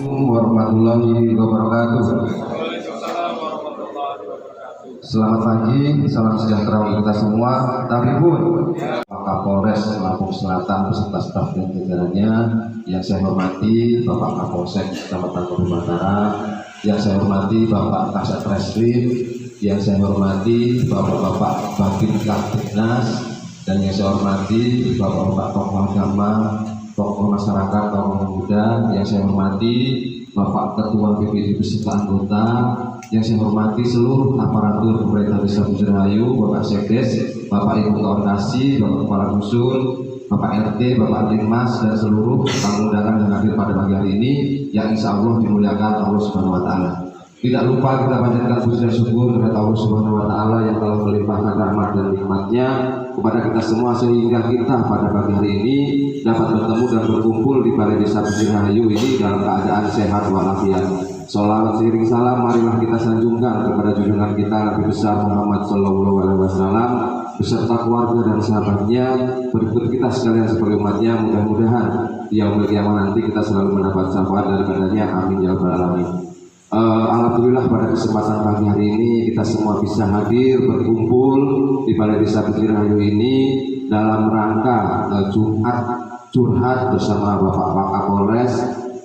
Assalamualaikum warahmatullahi wabarakatuh. Selamat pagi, salam sejahtera untuk kita semua. Tapi pun Pak Kapolres Lampung Selatan beserta staf dan jajarannya yang saya hormati Bapak Kapolsek Kecamatan Kabupaten Batara, yang saya hormati Bapak Kasat Reskrim, yang saya hormati Bapak-bapak Babin Kaptibnas, dan yang saya hormati Bapak-bapak tokoh agama, tokoh masyarakat, tokoh muda, yang saya hormati Bapak Ketua BPD beserta anggota, yang saya hormati seluruh aparatur pemerintah Desa Bujirahayu, Bapak Sekdes, Bapak Ibu Koordinasi, Bapak Kepala Dusun, Bapak RT, Bapak Linmas, dan seluruh tamu undangan yang hadir pada pagi hari ini, yang insya Allah dimuliakan Allah Subhanahu Wa Taala. Tidak lupa kita panjatkan puji dan syukur kepada Allah Subhanahu Wa Taala yang telah melimpahkan rahmat dan nikmatnya kepada kita semua sehingga kita pada pagi hari ini dapat bertemu dan berkumpul di Balai Desa Bujirahayu ini dalam keadaan sehat walafiat. Sholawat seiring salam marilah kita sanjungkan kepada junjungan kita Nabi besar Muhammad Sallallahu Alaihi Wasallam beserta keluarga dan sahabatnya, berikut kita sekalian sebagai umatnya. Mudah-mudahan di yaumil qiyamah nanti kita selalu mendapat syafaat daripadanya. Amin ya rabbal alamin. Alhamdulillah pada kesempatan pagi hari ini kita semua bisa hadir berkumpul di Balai Desa Bujirahayu ini dalam rangka Jumat curhat bersama Bapak Kapolres.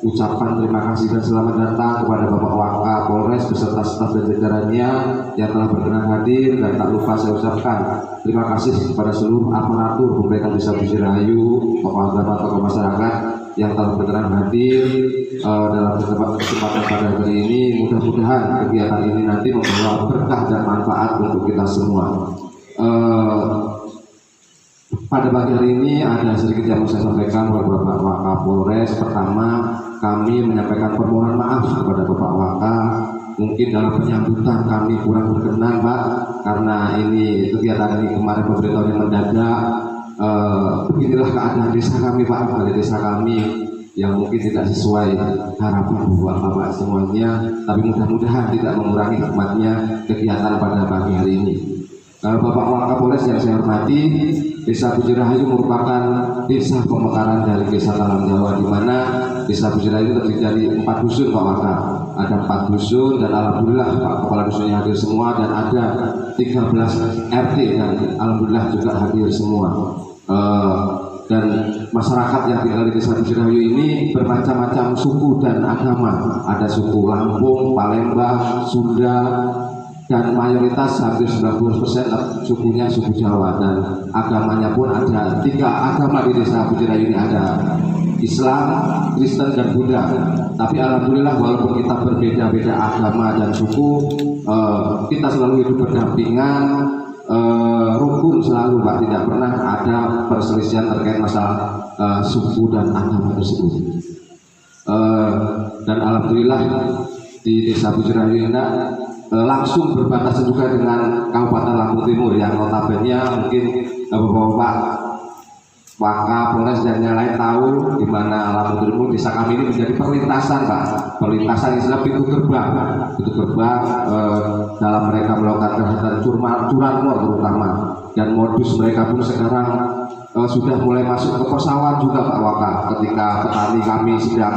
Ucapan terima kasih dan selamat datang kepada Bapak Wakapolres beserta staf dan jajarannya yang telah berkenan hadir, dan tak lupa saya ucapkan terima kasih kepada seluruh aparatur pemerintah Desa Bujirahayu, tokoh agama, tokoh masyarakat yang telah berkenan hadir dalam kesempatan pada hari ini. Mudah-mudahan kegiatan ini nanti membawa berkah dan manfaat untuk kita semua. Pada pagi hari ini ada sedikit yang mau saya sampaikan kepada Bapak Wakapolres. Pertama, kami menyampaikan permohonan maaf kepada Bapak Waka. Mungkin dalam penyambutan kami kurang berkenan, Pak, karena ini kegiatan ini kemarin pemberitahuan mendadak. Beginilah keadaan desa kami, Pak, pada desa kami yang mungkin tidak sesuai harapan Bapak semuanya, tapi mudah-mudahan tidak mengurangi hikmatnya kegiatan pada pagi hari ini. Bapak Wakapolres yang saya hormati, Desa Bujirahayu merupakan desa pemekaran dari Desa Talang Jawa, di mana Desa Bujirahayu terdiri dari 4 dusun, Pak Waka. Ada 4 dusun, dan alhamdulillah Pak Kepala Dusunnya hadir semua, dan ada 13 RT yang alhamdulillah juga hadir semua. Dan masyarakat yang tinggal di Desa Bujirahayu ini bermacam-macam suku dan agama. Ada suku Lampung, Palembang, Sunda, dan mayoritas hampir 90% sukunya suku Jawa, dan agamanya pun ada 3 agama di Desa Bujirahayu ini, ada Islam, Kristen, dan Buddha. Tapi alhamdulillah walaupun kita berbeda-beda agama dan suku, kita selalu hidup berdampingan, rukun selalu, Pak. Tidak pernah ada perselisihan terkait masalah suku dan agama tersebut. Dan alhamdulillah di Desa Bujirahayu ini langsung berbatasan juga dengan Kabupaten Lampung Timur, yang notabene mungkin Bapak Wakapolres dan yang lain tahu di mana Lampung Timur desa kami ini menjadi perlintasan, Pak. Perlintasan istilah pintu gerbang dalam mereka melakukan kegiatan curanmor terutama, dan modus mereka pun sekarang sudah mulai masuk ke persawahan juga, Pak Waka. Ketika petani kami sedang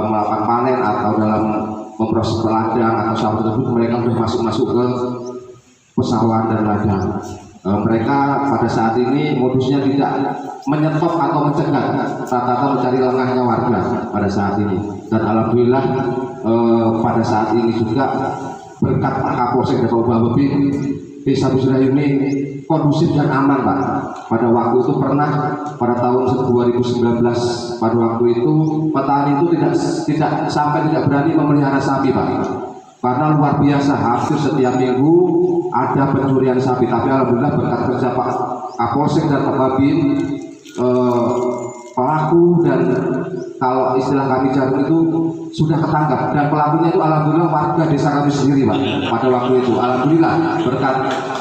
melakukan panen atau dalam memproses ladang atau sawah tersebut, mereka sudah masuk ke pesawahan dan ladang. Mereka pada saat ini modusnya tidak menyetop atau mencegah, rata-rata mencari lengahnya warga pada saat ini. Dan alhamdulillah pada saat ini juga berkat Pak Kapolsek dan Pak Babin, Desa Bujirahayu ini kondusif dan aman, Pak. Pada waktu itu pernah pada tahun 2019, pada waktu itu petani itu tidak berani memelihara sapi, Pak, karena luar biasa hampir setiap minggu ada pencurian sapi. Tapi alhamdulillah berkat kerja Pak Kapolsek dan Pak Babin, pelaku dan kalau istilah kami jarum itu sudah ketangkap, dan pelakunya itu alhamdulillah warga desa kami sendiri, Pak. Pada waktu itu alhamdulillah berkat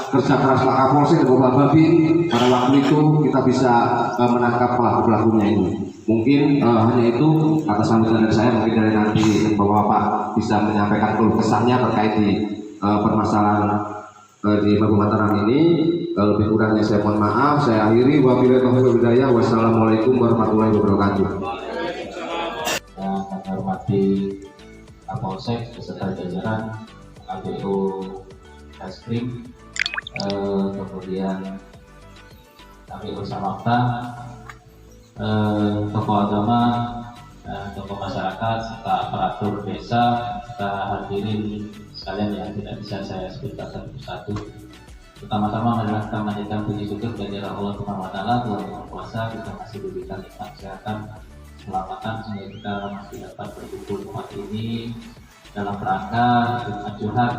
kerja keras Pak Kapolsek dan Bapak Babin, pada waktu itu kita bisa menangkap pelaku-pelakunya ini. Mungkin hanya itu atas sambutan dari saya. Mungkin dari nanti Bapak bisa menyampaikan keluh kesahnya terkait di permasalahan di Kabupaten Mataram ini. Lebih kurangnya saya mohon maaf. Saya akhiri. Wabillahi taufiq wal hidayah. Wassalamualaikum warahmatullahi wabarakatuh. Kapolsek beserta jajaran KPU Reskrim, kemudian KPU Samapta, tokoh agama, tokoh masyarakat, serta aparatur desa, serta hadirin sekalian yang tidak bisa saya sebutkan satu persatu. Pertama-tama adalah kita menaikkan puji syukur kehadirat Allah Subhanahu wa Ta'ala, Tuhan Yang Maha Kuasa. Kita masih diberikan nikmat kesehatan, keselamatan, sehingga kita masih dapat berkumpul tempat ini dalam rangka ajuhan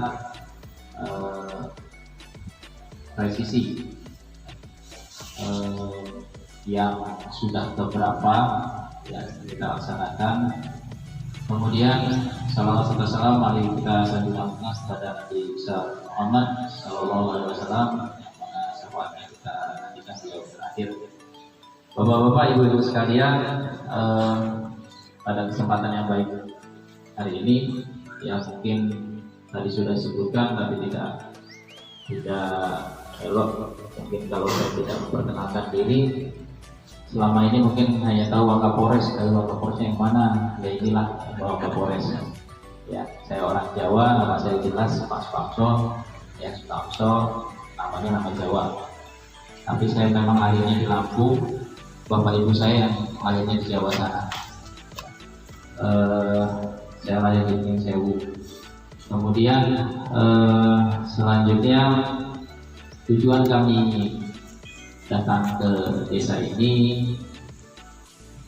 presisi yang sudah beberapa ya kita laksanakan. Kemudian salawat serta salam mari kita sanjungkan kepada Nabi besar Muhammad Sallallahu Alaihi Wasallam yang mana syafaatnya kita nantikan di akhir. Bapak-bapak, ibu-ibu sekalian, pada kesempatan yang baik hari ini yang mungkin tadi sudah disebutkan tapi tidak elok mungkin kalau saya tidak memperkenalkan diri. Selama ini mungkin hanya tahu Wakapolres, tapi Wakapolresnya yang mana? Ya inilah Wakapolres. Ya, saya orang Jawa, nama saya jelas Pak Spamso, ya Spamso, namanya nama Jawa. Tapi saya memang lahirnya di Lampung, bapak ibu saya yang lahirnya di Jawa sana. Saya lahir di Ningsewu. Kemudian selanjutnya tujuan kami datang ke desa ini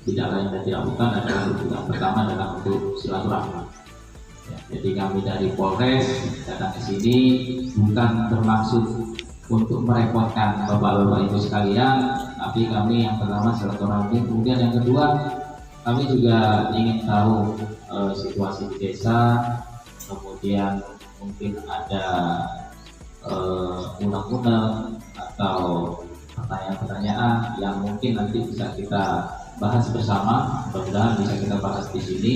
tidak lain dan tidak bukan adalah yang pertama adalah untuk silaturahmi. Ya, jadi kami dari Polres datang ke sini bukan bermaksud untuk merepotkan bapak-bapak ibu sekalian, tapi kami yang pertama silaturahmi. Kemudian yang kedua kami juga ingin tahu situasi di desa, kemudian mungkin ada undang-undang atau pertanyaan-pertanyaan yang mungkin nanti bisa kita bahas bersama. Mudah-mudahan bisa kita bahas di sini.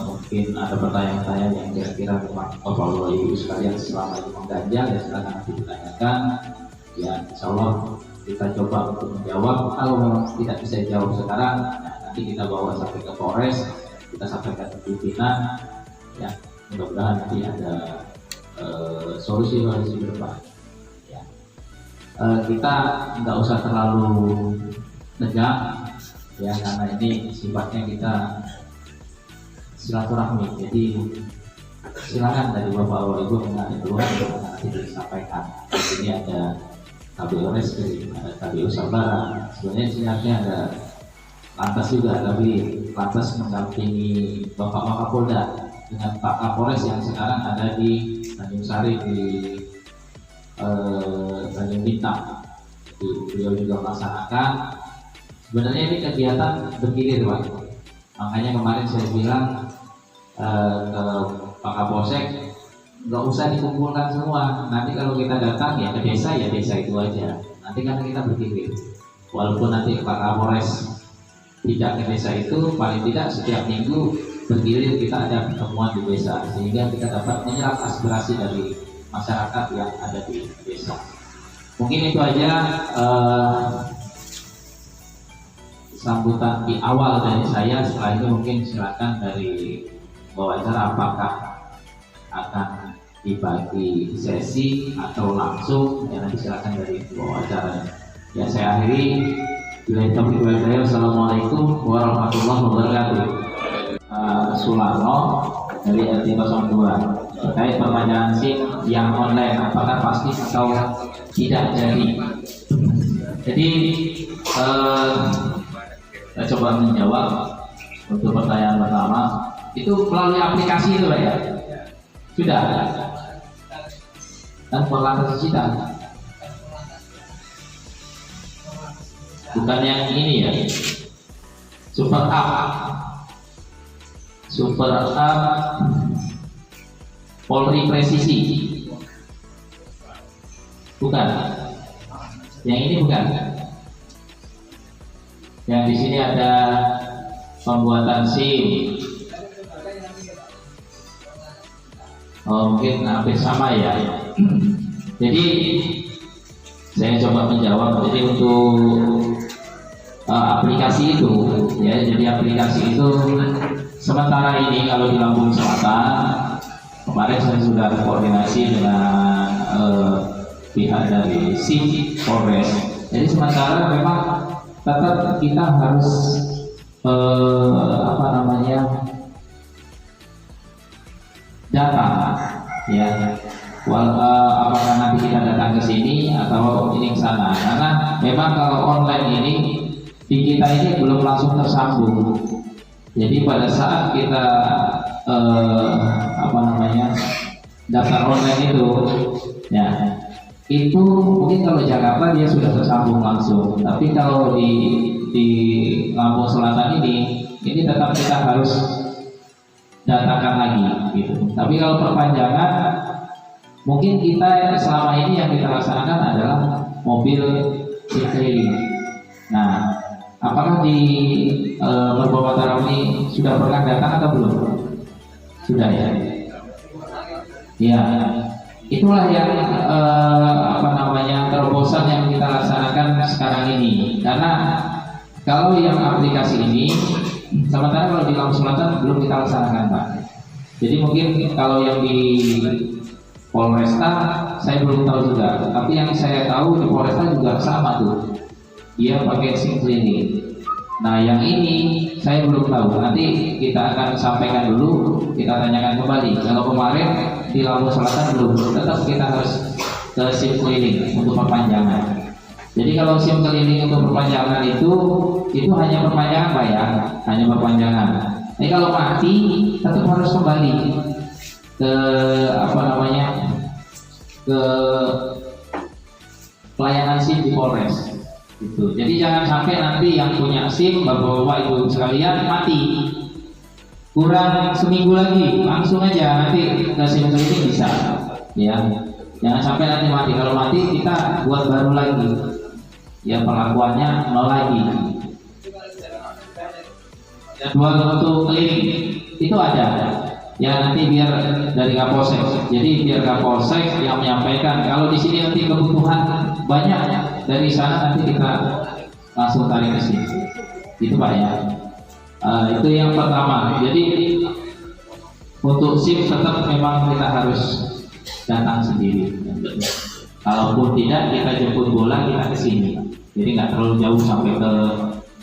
Mungkin ada pertanyaan-pertanyaan yang kira-kira memang bapak ibu sekalian selama ini mengganjal, ya silakan nanti ditanyakan. Ya insya Allah kita coba untuk menjawab. Kalau memang tidak bisa jawab sekarang, nanti kita bawa sampai ke Polres, kita sampaikan ke pimpinan. Ya mudah-mudahan nanti ada solusi-solusi ke depan. Kita nggak usah terlalu tegang ya, karena ini sifatnya kita silaturahmi. Jadi silakan dari bapak ibu yang ada keluhan nanti disampaikan. Di sini ada KPU Reskrim, ada KPU Sabara. Sebenarnya di sini ada lantas juga, tapi lantas mendampingi Bapak Wakapolda dengan Pak Kapolres yang sekarang ada di Tanjung Sari di Tanjung Bintang. Jadi beliau juga melaksanakan. Sebenarnya ini kegiatan bergilir, Pak. Makanya kemarin saya bilang ke Pak Kapolsek, nggak usah dikumpulkan semua. Nanti kalau kita datang ya ke desa, ya desa itu aja. Nanti kan kita bergilir. Walaupun nanti Pak Kapolres tidak ke desa itu, paling tidak setiap minggu bergilir kita ada pertemuan di desa, sehingga kita dapat menyerap aspirasi dari masyarakat yang ada di desa. Mungkin itu aja sambutan di awal dari saya. Setelah itu mungkin silakan dari bawa acara apakah akan dibagi sesi atau langsung, ya nanti silakan dari bawa acara. Ya saya akhiri. Assalamualaikum warahmatullahi wabarakatuh. Sularno dari RT 02 terkait pertanyaan SIM yang online, apakah pasti atau tidak jadi. Jadi saya coba menjawab untuk pertanyaan pertama. Itu melalui aplikasi itu, Pak ya? Sudah. Dan Polantas Digital. Bukan yang ini ya. Super App Polri Presisi. Bukan. Yang ini bukan. Yang di sini ada pembuatan SIM. Oh, mungkin hampir sama ya. Jadi saya coba menjawab. Jadi untuk aplikasi itu, ya, jadi aplikasi itu sementara ini kalau di Lampung Selatan kemarin saya sudah koordinasi dengan pihak dari SIM Polres. Jadi sementara memang tetap kita harus datang ya. Apakah nanti kita datang ke sini atau ini ke sana? Karena memang kalau online ini di kita ini belum langsung tersambung. Jadi pada saat kita daftar online itu, ya itu mungkin kalau Jakarta dia sudah tersambung langsung. Tapi kalau di Lampung Selatan ini tetap kita harus datangkan lagi, gitu. Tapi kalau perpanjangan, mungkin kita selama ini yang kita laksanakan adalah mobil keliling. Nah, apakah di Merbawa Tarawih ini sudah pernah datang atau belum? Sudah ya. Ya, itulah yang terobosan yang kita laksanakan sekarang ini. Karena kalau yang aplikasi ini, sementara kalau di Lampung Selatan belum kita laksanakan, Pak. Jadi mungkin kalau yang di Polresta saya belum tahu juga, tapi yang saya tahu di Polresta juga sama tuh, dia pakai SIM cleaning. Nah yang ini saya belum tahu, nanti kita akan sampaikan dulu, kita tanyakan kembali. Kalau kemarin di Lampung Selatan belum, tetap kita harus ke SIM cleaning untuk perpanjangan. Jadi kalau SIM cleaning untuk perpanjangan itu hanya perpanjangan, Pak ya, hanya perpanjangan. Ini kalau mati tetap harus kembali ke ke pelayanan SIM di Polres. Gitu. Jadi jangan sampai nanti yang punya SIM, bapak-bapak ibu sekalian, mati kurang seminggu lagi langsung aja nanti ke SIM cleaning bisa, ya. Jangan sampai nanti mati. Kalau mati kita buat baru lagi, ya perlakuannya nol lagi. Jadwal untuk cleaning itu ada. Ya nanti biar dari Kapolsek. Jadi biar Kapolsek yang menyampaikan. Kalau di sini nanti kebutuhan banyak, dari sana nanti kita langsung tarik ke sini. Itu Pak ya. Itu yang pertama. Jadi untuk SIM tetap memang kita harus datang sendiri. Kalaupun tidak, kita jemput bola, kita ke sini. Jadi nggak terlalu jauh sampai ke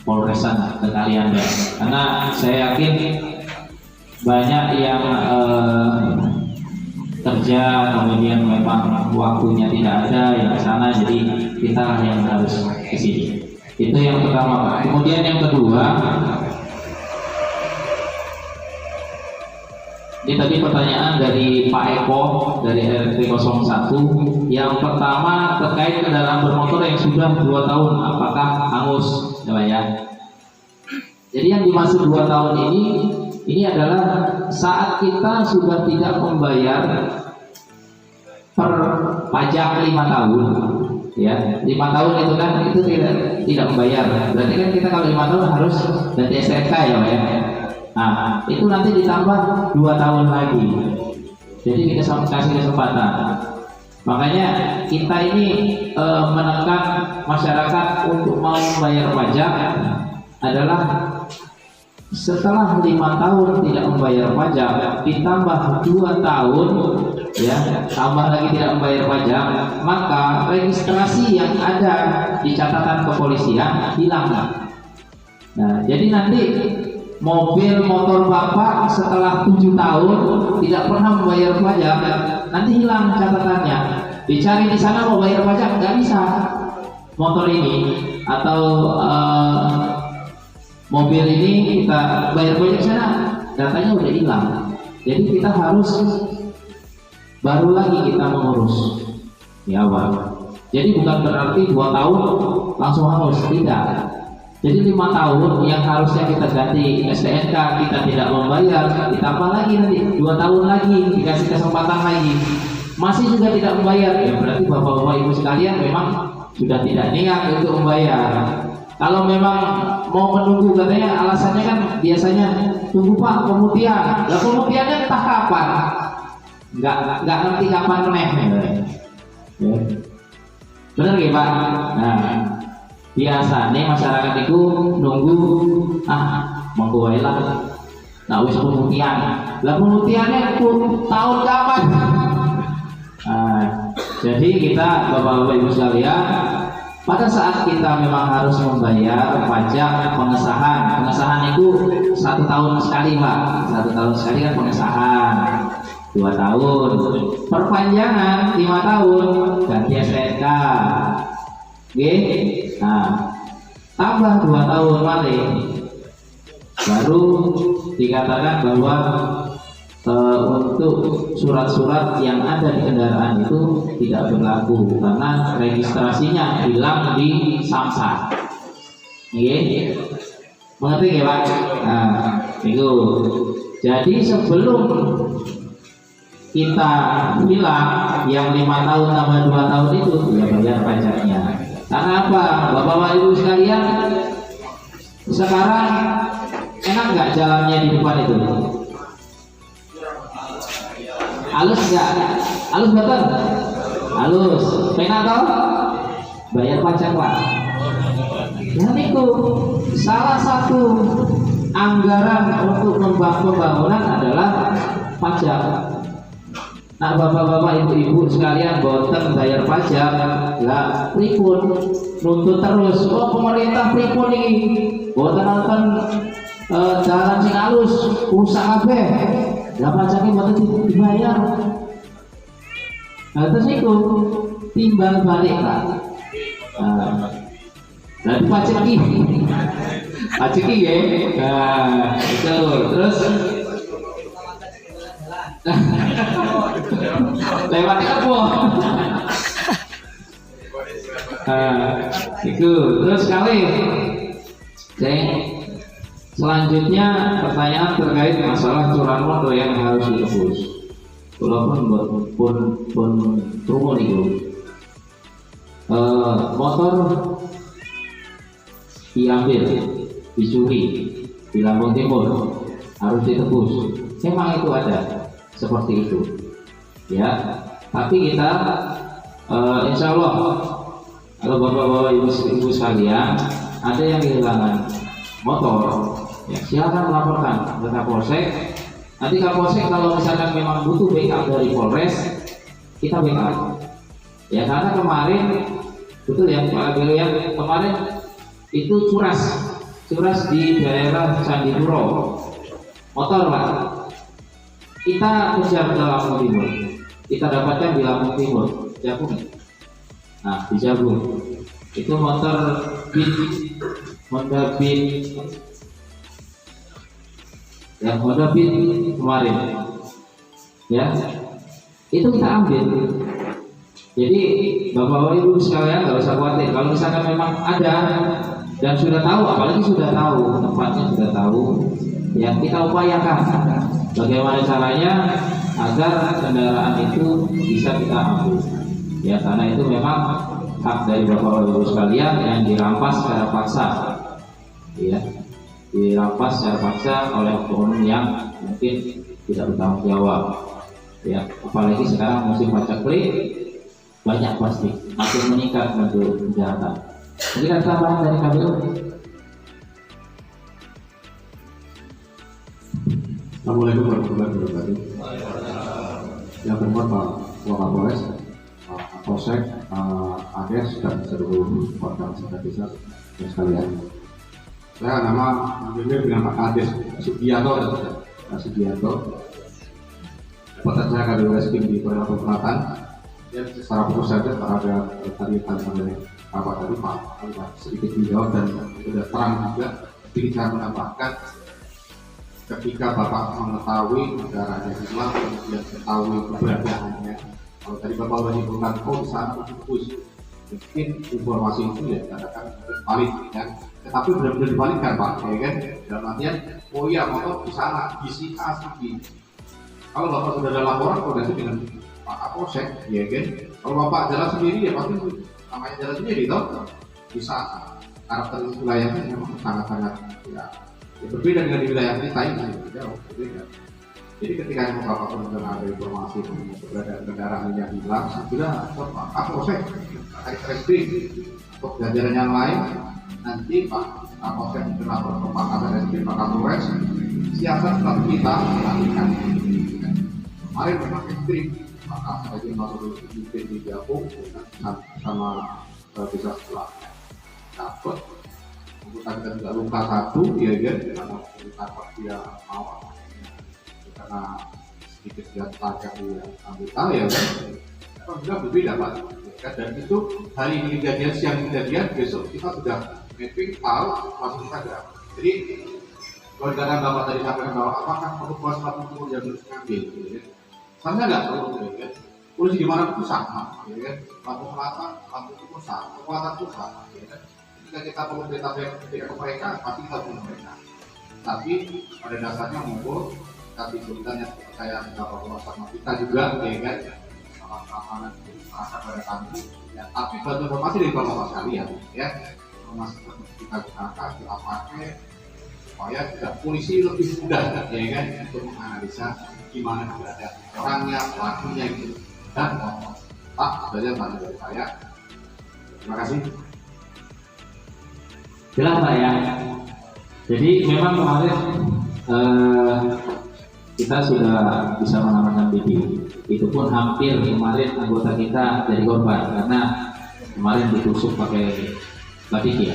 Polres sana, ke Kalianda. Karena saya yakin banyak yang kerja, kemudian memang waktunya tidak ada yang ke sana, jadi kita yang harus ke sini. Itu yang pertama, Pak. Kemudian yang kedua, ini tadi pertanyaan dari Pak Eko dari RT 01. Yang pertama terkait kendaraan bermotor yang sudah 2 tahun, apakah hangus, ya? Jadi yang dimaksud 2 tahun ini adalah saat kita sudah tidak membayar per pajak 5 tahun, ya. 5 tahun itu kan itu tidak membayar. Berarti kan kita kalau 5 tahun harus ganti STNK ya, Pak ya. Nah, itu nanti ditambah 2 tahun lagi. Jadi kita kasih kesempatan. Makanya kita ini menekan masyarakat untuk mau membayar pajak adalah setelah 5 tahun tidak membayar pajak ditambah 2 tahun, ya, tambah lagi tidak membayar pajak, maka registrasi yang ada di catatan kepolisian hilang. Nah, jadi nanti mobil motor Bapak setelah 7 tahun tidak pernah membayar pajak, nanti hilang catatannya. Dicari di sana mau bayar pajak nggak bisa. Motor ini atau mobil ini kita bayar pajak sana, datanya udah hilang. Jadi kita harus baru lagi kita mengurus di awal. Jadi bukan berarti 2 tahun langsung harus, tidak. Jadi 5 tahun yang harusnya kita ganti STNK kita tidak membayar, ditambah lagi nanti 2 tahun lagi dikasih kesempatan lagi, masih juga tidak membayar, ya berarti bapak-bapak ibu sekalian memang sudah tidak niat untuk membayar. Kalau memang mau menunggu, katanya alasannya kan biasanya tunggu Pak pemutihan. Lah pemutihannya entah kapan, nggak ngerti kapan meneh. Ya. Benar nggak Pak? Nah, biasa nih masyarakat itu nunggu monggo wae lah. Nah, wis pemutihan. Lah pemutihannya tahun kapan? Nah, jadi kita Bapak-bapak Ibu sekalian, pada saat kita memang harus membayar pajak pengesahan itu 1 tahun sekali Pak, 1 tahun sekali kan pengesahan, 2 tahun, perpanjangan 5 tahun, ganti STNK, oke? Nah, tambah 2 tahun balik, baru dikatakan bahwa untuk surat-surat yang ada di kendaraan itu tidak berlaku karena registrasinya hilang di Samsat. Oke, mengerti ya Pak? Nah, itu. Jadi sebelum kita bilang yang 5 tahun tambah 2 tahun itu ya bayar pajaknya. Karena apa? Bapak-bapak Ibu sekalian, sekarang enak nggak jalannya di depan itu? Halus nggak? Halus betul? Halus. Pena tau? Bayar pajak Pak. Dan itu salah satu anggaran untuk pembangunan adalah pajak. Nah, bapak-bapak, ibu-ibu sekalian, boten bayar pajak, lah pripun nuntut terus. Oh, pemerintah pripun nih? Boten nonton jalan sing halus, rusak kabeh. Lah pajaknya boten dibayar. Nah, terus itu timbal balik Pak. Nah, pajak ini, ya. Nah, itu terus lewat apa? Itu terus kali. Selanjutnya pertanyaan terkait masalah curanmor yang harus ditebus. Walaupun pun turun itu motor diambil, dicuri di Lampung Timur harus ditebus. Memang itu ada seperti itu, ya. Tapi kita insya Allah kalau bapak-bapak ibu sekalian ada yang kehilangan motor, ya silakan melaporkan ke Kapolsek. Nanti Kapolsek kalau misalkan memang butuh backup dari Polres, kita backup. Ya karena kemarin betul ya Pak Belo ya, kemarin itu curas di daerah Candipuro, motor Pak. Kita kejar ke Lampung Timur, kita dapatkan di Lampung Timur, Jagung. Nah di Jagung itu motor Honda Beat yang Honda Beat kemarin, ya itu kita ambil. Jadi bapak-bapak ibu sekalian nggak usah khawatir kalau misalkan memang ada dan sudah tahu, apalagi sudah tahu tempatnya, sudah tahu, ya kita upayakan bagaimana caranya agar kendaraan itu bisa kita ambil, ya karena itu memang hak dari bapak-bapak ibu sekalian yang dirampas secara paksa, ya dirampas secara paksa oleh oknum yang mungkin tidak bertanggung jawab, ya apalagi sekarang musim paceklik banyak pasti makin meningkat untuk kejahatan. Mungkin ada tambahan dari KPU? Assalamualaikum warahmatullahi wabarakatuh. Yang terhormat Pak Kapolres, Polsek, ADS dan seluruh warga masyarakat desa dan sekalian. Saya nama namanya dengan Pak Kades Sugianto, Dapat saya kali reskim di Kalimantan Selatan. Ya, secara fokus saja terhadap tadi dari Bapak tadi Pak sedikit dijawab dan sudah terang juga. Jadi saya menambahkan ketika Bapak mengetahui negaranya hilang, kemudian mengetahui keberadaannya. Kalau tadi Bapak menyebutkan di sana fokus, mungkin informasi itu ya dikatakan valid ya. Tetapi benar-benar dibalikkan Pak, ya kan? Dalam artian, oh iya motor di sana, di si A, si B. Kalau Bapak sudah ada laporan koordinasi dengan Pak Kapolsek, ya kan? Kalau Bapak jalan sendiri ya pasti namanya jalan sendiri toh. Bisa karakter wilayahnya memang sangat-sangat ya berbeda dengan di wilayah kita ini, jauh berbeda. Jadi ketika Bapak mendengar ada informasi keberadaan kendaraan yang hilang, sudah Pak Kapolsek, Reskrim, untuk jajaran yang lain, nanti Pak Kapolsek melapor ke Pak Kapolres, Pak Kapolres siasat tetap kita lakukan. Kemarin memang ekstrim, maka saya masuk di Japung sama desa sebelah dapat anggota kita juga luka satu, ya kan, karena kita dia mau karena sedikit dia tajam di anggota, ya kan, atau juga berbeda Pak, ya, dan itu hari ini kejadian, siang kejadian, besok kita sudah mapping tahu langsung saja. Jadi kalau karena Bapak tadi sampaikan bahwa apakah perlu pos yang harus ngambil, ya, sama nggak perlu, ya kan. Polisi di mana pun sama, ya kan? Lampu selatan, lampu timur sama, kekuatan pun sama, ya kan? Ketika kita perlu data ke mereka, pasti kita punya mereka. Tapi pada dasarnya ngumpul, tapi sebenarnya saya bahwa sama kita juga, ya kan? Sama keamanan merasa pada kami, ya. Tapi bantu informasi dari bapak sekalian, ya. Informasi kita gunakan, kita pakai supaya tidak polisi lebih mudah, ya kan? Untuk menganalisa gimana keberadaan orangnya, pelakunya gitu. Dan Pak, belajar banyak dari saya. Terima kasih. Jelas Pak ya. Jadi memang kemarin kita sudah bisa mengamankan video. Itu pun hampir kemarin anggota kita jadi korban karena kemarin ditusuk pakai batik ya.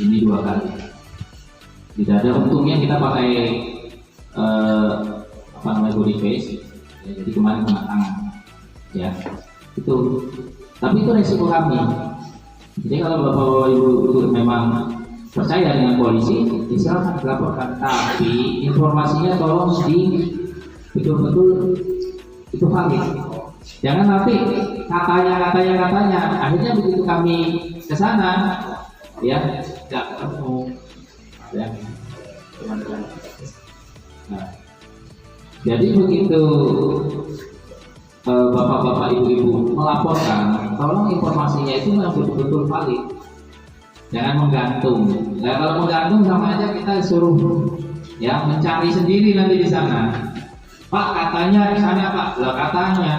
Ini 2 kali. Tidak ada, untungnya kita pakai body face. Ya, jadi kemarin kena tangan, ya itu. Tapi itu resiko kami. Jadi kalau bapak ibu itu memang percaya dengan polisi, silakan dilaporkan. Tapi informasinya tolong betul-betul itu valid. Jangan nanti katanya. Akhirnya begitu kami ke sana, ya nggak ketemu, ya teman-teman. Nah, jadi begitu bapak-bapak ibu-ibu melaporkan, tolong informasinya itu betul-betul valid, jangan menggantung. Nah, kalau menggantung sama aja kita suruh ya mencari sendiri nanti di sana. Pak katanya di sana Pak, lah katanya,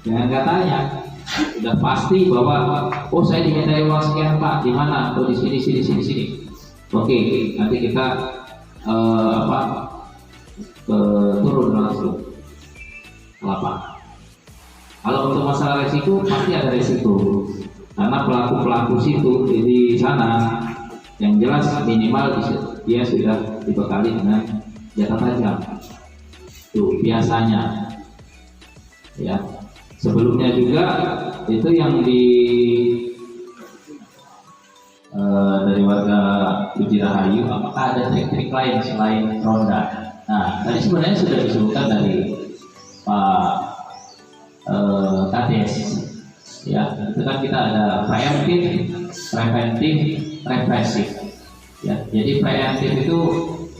jangan katanya. Sudah pasti bahwa oh saya dimintai uang sekian Pak, di mana? Oh di sini. Oke, nanti kita turun langsung ke lapangan. Kalau untuk masalah resiko pasti ada resiko karena pelaku situ di sana yang jelas minimal dia sudah dibekali dengan senjata tajam. Itu biasanya ya. Sebelumnya juga itu yang dari warga Puji Rahayu, apakah ada trik-trik lain selain ronda? Nah, tadi sebenarnya sudah disebutkan dari Pak Kades, ya. Itu kan kita ada preventif, represif, ya. Jadi preventif itu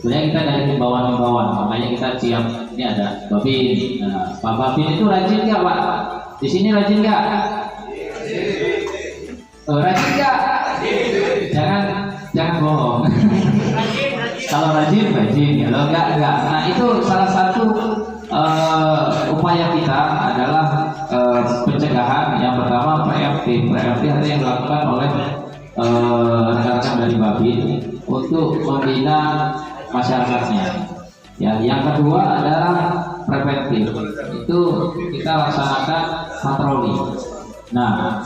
sebenarnya kita dari himbauan-himbauan, makanya kita siap. Ini ada Babin. Nah, Pak Babin itu rajin nggak Pak? Di sini rajin nggak? Rajin nggak? Jangan bohong. Kalau rajin, kalau enggak. Nah itu salah satu upaya kita adalah pencegahan. Yang pertama preventif artinya yang dilakukan oleh rekan-rekan dari Babin untuk membina masyarakatnya. Ya, yang kedua adalah preventif. Itu kita laksanakan patroli. Nah,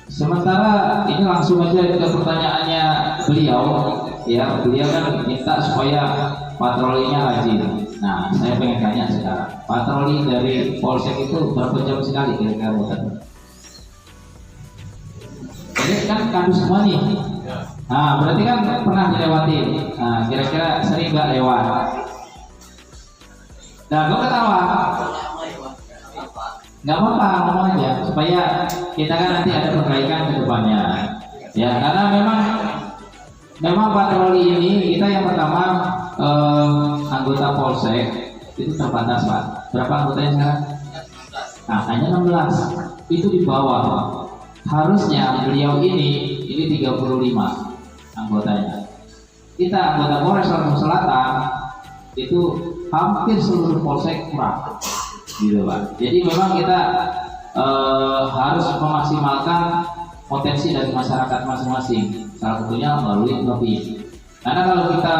sementara ini langsung aja ke pertanyaannya beliau. Ya, beliau kan minta supaya patrolinya rajin. Nah, saya pengen tanya sekarang, patroli dari Polsek itu berapa jam sekali kira-kira muter? Ini kan kardus semua nih. Nah, berarti kan pernah dilewati. Nah, kira-kira sering nggak lewat? Nah, gue ketawa. Nggak apa-apa, ngomong aja supaya kita kan nanti ada perbaikan ke depannya. Ya, karena memang patroli ini kita yang pertama anggota Polsek itu terbatas Pak. Berapa anggotanya sekarang? Nah, hanya 16. Itu di bawah. Harusnya beliau ini 35 anggotanya. Kita anggota Polres Lampung Selatan itu hampir seluruh polsek kurang, gitu Pak. Jadi memang kita harus memaksimalkan potensi dari masyarakat masing-masing. Salah satunya melalui lobby. Karena kalau kita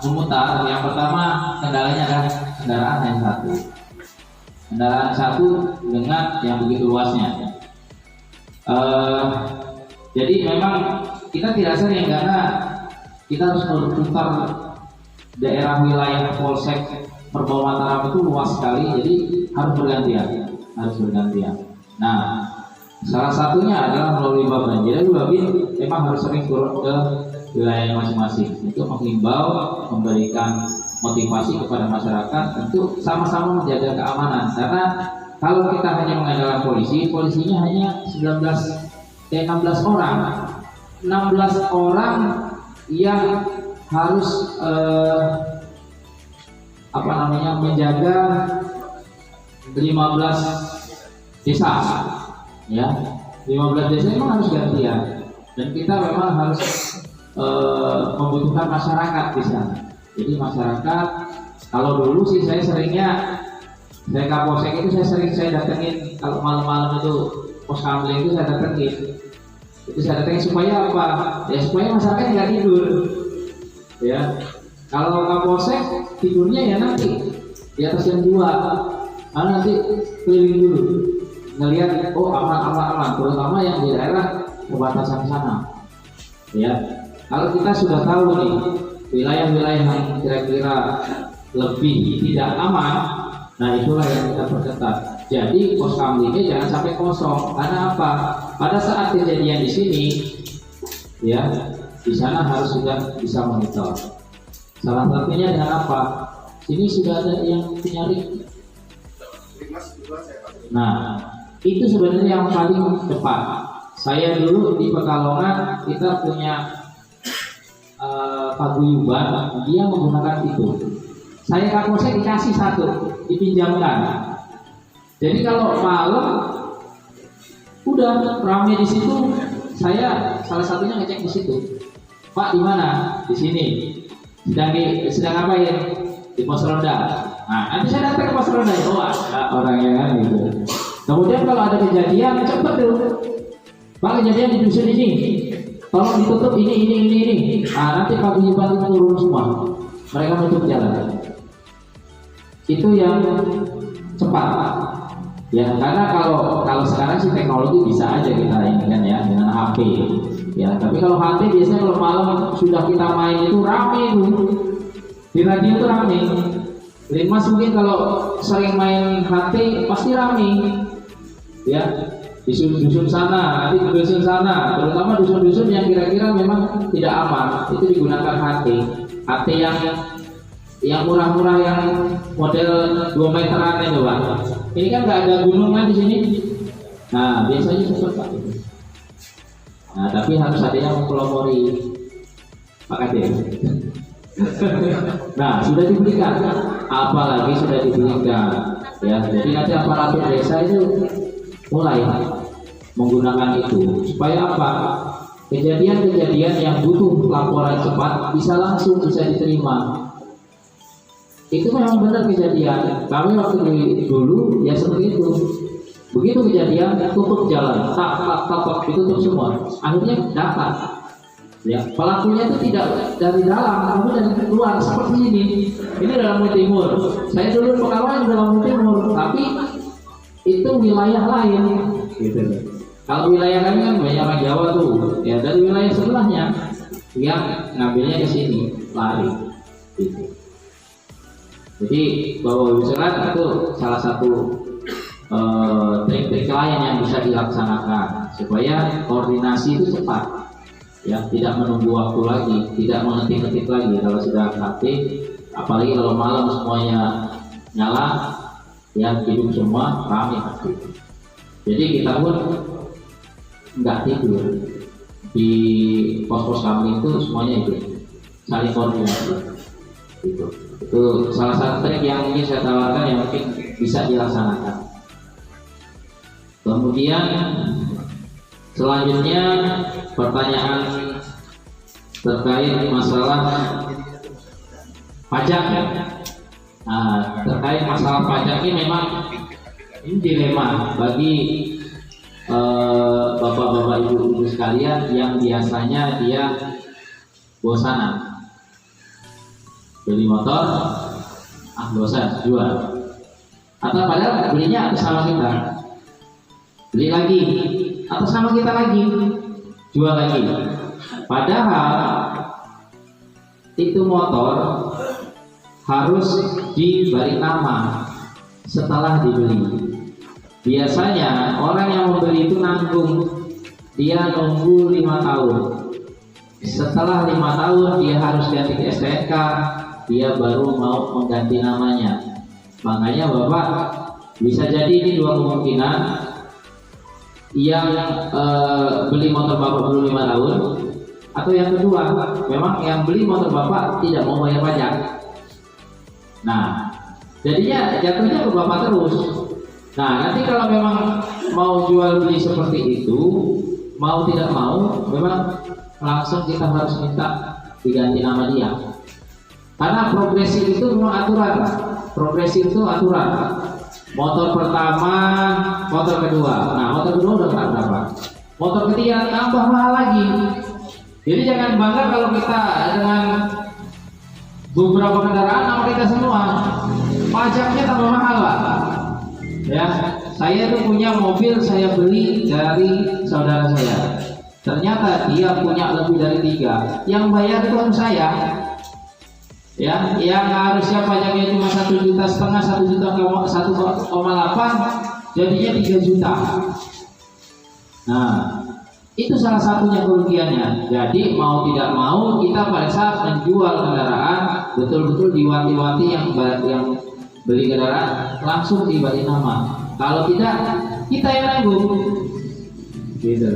memutar, yang pertama kendalanya adalah kendaraan yang satu. Kendaraan satu dengan yang begitu luasnya. Jadi memang kita tidak sering karena kita harus berputar daerah wilayah Polsek Merbau Mataram itu luas sekali, jadi harus bergantian. Nah, salah satunya adalah melalui Babin. Jadi Babin memang harus sering turun ke wilayah masing-masing untuk menghimbau, memberikan motivasi kepada masyarakat untuk sama-sama menjaga keamanan. Karena kalau kita hanya mengandalkan polisinya hanya 16 orang. 16 orang yang harus menjaga 15 desa, ya. 15 desa memang harus gantian, dan kita memang harus membutuhkan masyarakat di sana. Jadi masyarakat, kalau dulu sih saya Kapolsek itu saya datengin kalau malam-malam itu pos kamling itu saya datengin. Itu saya datengin supaya apa? Ya supaya masyarakat nggak tidur. Ya, kalau Kapolsek tidurnya ya nanti di atas jam 2, nanti keliling dulu ngelihat aman, terutama yang di daerah perbatasan sana. Ya, kalau kita sudah tahu nih wilayah-wilayah yang kira-kira lebih tidak aman, nah itulah yang kita perketat. Jadi pos kamlingnya jangan sampai kosong. Karena apa? Pada saat kejadian di sini, ya di sana harus sudah bisa monitor. Salah satunya dengan apa? Sini sudah ada yang penyaring. Nah, itu sebenarnya yang paling tepat. Saya dulu di Pekalongan kita punya paguyuban, dia menggunakan itu. Saya Kapolsek dikasih satu, dipinjamkan. Jadi kalau malam udah ramai di situ, saya salah satunya ngecek di situ. Pak di mana? Di sini. Sedang apa ya? Di pos ronda. Nah, nanti saya datang ke pos ronda. Oh, ada orangnya kan gitu. Kemudian kalau ada kejadian, cepet tuh. Pak, kejadian di dusun ini, tolong ditutup ini. Nah, nanti paguyuban itu turun semua. Mereka menutup jalan. Itu yang cepat. Ya, karena kalau sekarang sih teknologi bisa aja kita ini kan ya dengan HP. Ya, tapi kalau HP biasanya kalau malam sudah kita main itu rame itu. Di radio itu rame. Limas mungkin kalau sering main HP pasti rame. Ya, dusun-dusun sana, nanti dusun sana, terutama dusun-dusun yang kira-kira memang tidak aman, itu digunakan HT yang murah-murah yang model 2 meteran itu Pak. Ini kan nggak ada gunung kan di sini. Nah biasanya cepet Pak. Nah tapi harus ada yang mempelopori Pak Kadir. Nah sudah diberikan, apalagi sudah diberikan. Ya jadi nanti aparatur desa itu mulai menggunakan itu supaya apa? Kejadian-kejadian yang butuh laporan cepat bisa diterima. Itu memang benar kejadian. Kami waktu dulu ya seperti itu. Begitu kejadian tutup jalan, tak ditutup semua. Akhirnya dapat. Ya, pelakunya itu tidak dari dalam, tapi dari luar seperti ini. Ini dalam Timur. Saya dulu Pekalongan dalam Timur, tapi itu wilayah lain. Gitu. Kalau wilayah lain kan banyak orang Jawa tuh. Ya dari wilayah sebelahnya yang ngambilnya ke sini lari. Gitu. Jadi bahwa surat itu salah satu trik-trik lain yang bisa dilaksanakan supaya koordinasi itu cepat, ya tidak menunggu waktu lagi, tidak mengetik-ketik lagi kalau sudah aktif, apalagi kalau malam semuanya nyala, ya hidup semua ramai aktif. Jadi kita pun nggak tidur di pos-pos kami itu semuanya itu saling koordinasi. Itu salah satu trik yang ingin saya tawarkan yang mungkin bisa dilaksanakan. Kemudian selanjutnya pertanyaan terkait masalah pajak. Nah, terkait masalah pajak ini memang ini dilema bagi bapak-bapak ibu-ibu sekalian yang biasanya dia bosanan. beli motor, bosan, jual. Atau padahal belinya atas nama kita, beli lagi, atas nama kita lagi, jual lagi. Padahal itu motor harus dibalik nama setelah dibeli. Biasanya orang yang membeli itu nanggung, dia nunggu 5 tahun. Setelah 5 tahun dia harus ganti ke STNK, dia baru mau mengganti namanya. Makanya Bapak bisa jadi ini dua kemungkinan. Yang beli motor Bapak belum 5 tahun, atau yang kedua memang yang beli motor Bapak tidak mau bayar pajak. Nah, jadinya jatuhnya ke Bapak terus. Nah, nanti kalau memang mau jual beli seperti itu, mau tidak mau, memang langsung kita harus minta diganti nama dia. Karena progresif itu memang aturan. Progresif itu aturan. Motor pertama, motor kedua. Nah, motor kedua udah berapa? Motor ketiga tambah mahal lagi. Jadi jangan bangga kalau kita dengan beberapa kendaraan nama kita semua. Pajaknya tambah mahal lah. Ya, saya itu punya mobil saya beli dari saudara saya. Ternyata dia punya lebih dari 3. Yang bayar itu harus saya. Ya, yang harusnya pajaknya cuma 1,5 juta, 1,8, jadinya 3 juta. Nah, itu salah satunya kerugiannya. Jadi mau tidak mau kita pada saat menjual kendaraan betul-betul diwanti-wanti yang beli kendaraan langsung dibalik nama. Kalau tidak, kita yang nanggung. Gitu.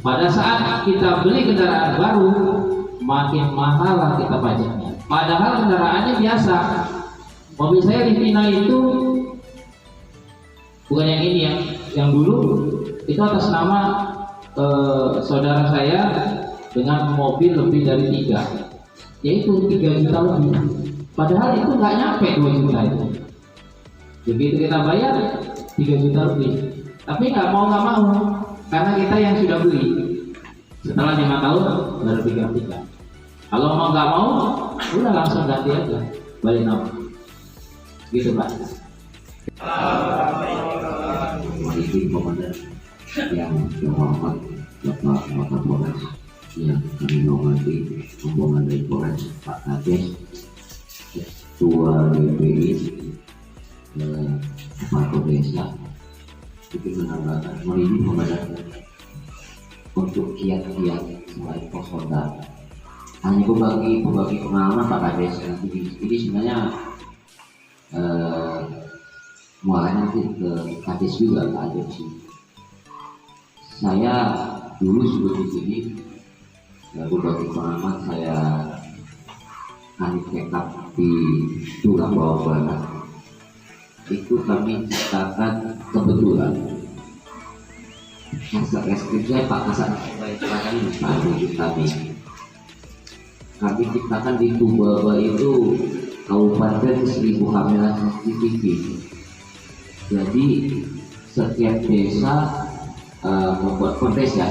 Pada saat kita beli kendaraan baru, makin mahal lah kita pajaknya. Padahal kendaraannya biasa. Mobil saya Livina itu bukan yang ini, yang dulu itu atas nama saudara saya dengan mobil lebih dari 3, yaitu 3 juta lebih. Padahal itu nggak nyampe 2 juta itu. Begitu kita bayar 3 juta lebih. Tapi nggak mau, karena kita yang sudah beli. Setelah 5 tahun baru digantikan. Kalau mau nggak mau, udah langsung ganti aja, balik nama. Gitu Pak. Ini komandan yang terhormat Bapak Kapolres yang kami hormati rombongan dari Polres Pak Kades, Ketua DPI Kepala Desa, itu menambahkan ini komandan untuk kiat-kiat selain pos Honda. Hanya berbagi pengalaman Pak Kades. Ini sebenarnya mulai nanti ke Kades juga Pak Kades. Saya dulu sebelum di sini berbagi pengalaman. Saya kami tekap di Tulang Bawah Barat. Itu kami ciptakan kebetulan Reskrim saya Pak Kasat kami ciptakan di Tubawa itu Kabupaten 1000 kamera CCTV. Jadi setiap desa membuat kontes ya,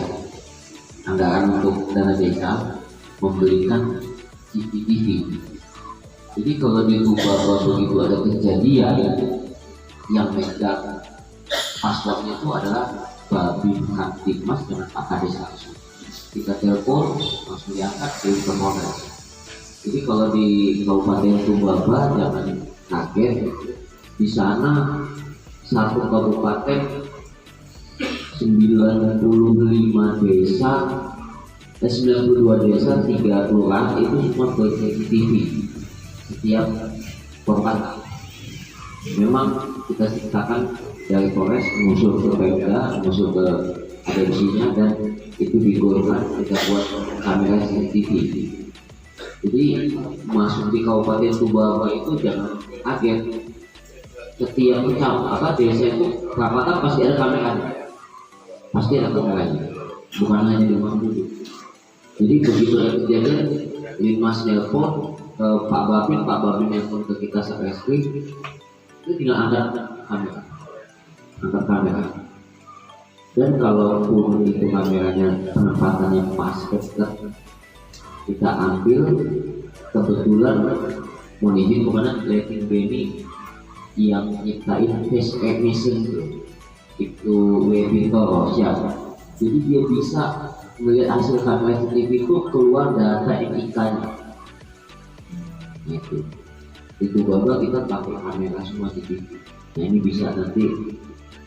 anggaran untuk dana desa membelikan CCTV. Jadi kalau di Tubawa begitu ada kejadian yang megang passwordnya itu adalah Babin Kamtibmas dengan Pak Kades langsung. Kita telepon langsung diangkat ke Polres. Jadi kalau di Kabupaten Tubawa jangan kaget, di sana satu kabupaten 95 desa, 92 desa, 3 kelurahan itu semua CCTV setiap korban. Memang kita ciptakan dari Polres mengusul ke Pemda, mengusul ke agensinya, dan itu digolkan kita buat kamera CCTV. Jadi masuk di Kabupaten Tubawa itu jangan kaget, setiap desa itu rata-rata pasti ada kameranya, bukan hanya di rumah duduk. Jadi begitu ada kejadian, Limas nelpon ke Pak Babin nelpon ke kita Satreskrim, itu tinggal angkat kamera. Dan kalaupun itu kameranya penempatannya pas, kita ambil kebetulan mohon izin kepada Levin Benny yang nyiptain face recognition itu webinar siapa. Jadi dia bisa melihat hasil kamera CCTV itu keluar data NIK-nya. Itu baru kita pakai kamera semua CCTV. Nah ini bisa nanti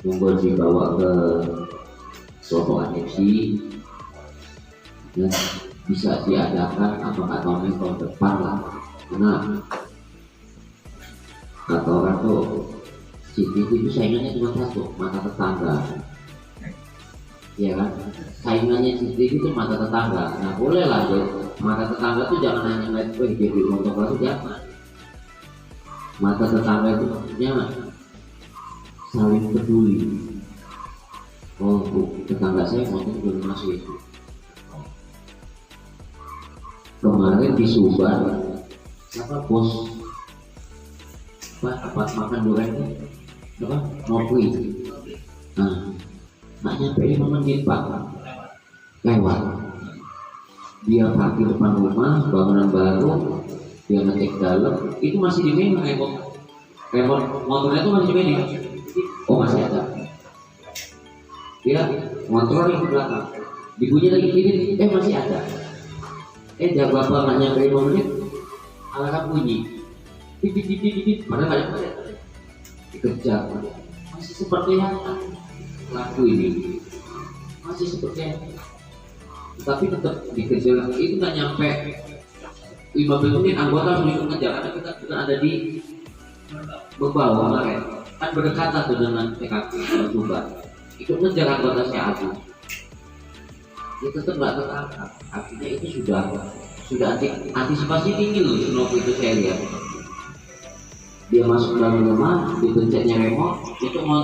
monggo dibawa ke Soto NFC dan bisa diadakan atau tahun depan lah, karena kata orang tuh CCTV itu saingannya cuma satu, mata tetangga, ya kan? Saingannya CCTV itu mata tetangga. Nah boleh lah ya, mata tetangga tuh jangan hanya ngeliat jadi nonton baru, jangan. Mata tetangga itu maksudnya saling peduli. Oh tetangga saya nonton belum masuk itu. Kemarin di Subang siapa bos apa makan gorengnya apa ngopi, nah nak nyampe 5 menit pak lewat, dia parkir depan rumah bangunan baru, dia ngecek dalam itu masih di menu, remote motornya itu masih di menu, oh masih ada, dia motor yang di belakang dibunyi lagi ini, masih ada. Jam berapa nggak nyampe 5 menit alarm bunyi, padahal nggak nyampe, dikejar, masih seperti yang pelaku ini, masih seperti yang, tapi tetap dikejar. Itu nggak nyampe 15 menit anggota harus mengejar karena kita sudah ada di bawah kemarin, kan berdekatan tuh dengan TKP Subang, ikut ngejar anggota Agung. Dia tetap nggak tertangkap, artinya itu sudah antisipasi tinggi loh. Snow itu saya lihat dia masuk dalam rumah, dipencetnya remote, itu mau